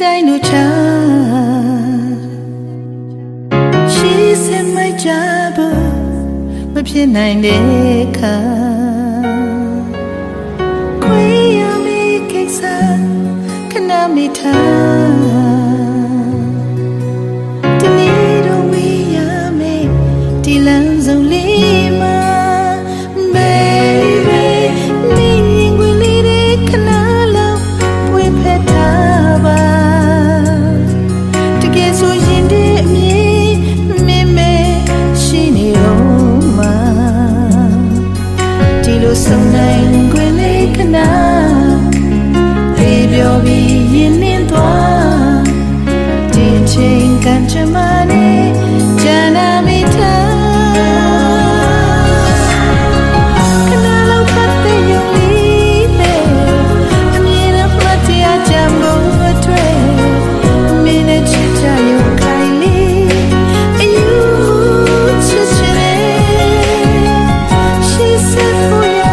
တိုင်းလူချာရှိစမိုက်ကြဖို့မဖြစ်နိုင်တဲ့ခါခွေရမေးကိစ္စခဏမိထားတနေ့တော့ဝေးရမေးဒီလမ်းဆုံးလေးမှာဆုံးနိုင်ခွင့်လေးခဏလေးပြောပြီးရင်းနှင်းသွားဒီချိန်ကံကြမ္မာနဲ့ဂျာနာမိထားခဏလောက်ပတ်တဲ့ရုံလေးပဲအမြင်နဲ့မှတ်တရကြံဖို့အတွက်မင်းနဲ့ချစ်ကြရုံခိုင်လေးအယူချစ်ချင်တယ် She said for you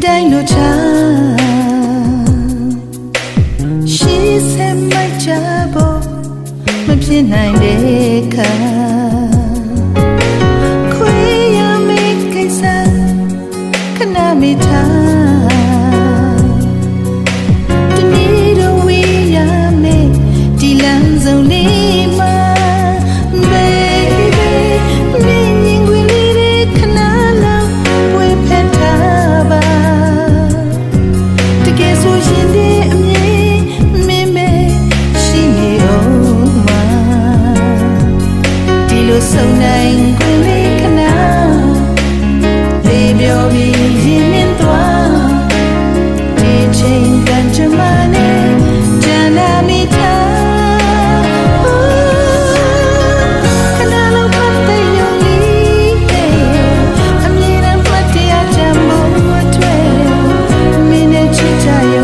တိုင်းလူချာရှိစမိုက်ကြဖို့မဖြစ်နိုင်တဲ့ခါခွေရမေးကိစ္စခဏမိထားတနေ့တော့ဝေးရမေးဒီလမ်းဆုံးလေးမှာဆုံးနိုင်ခွင့်လေးခဏလေးပြောပြီးရင်းနှင်းသွားဒီချိန်ကံကြမ္မာနဲ့ဂျာနာမိထားခဏလောက်ပတ်တဲ့ရုံလေးပဲအမြင်နဲ့မှတ်တရကြံဖို့အတွက်မင်းနဲ့ချစ်ကြရ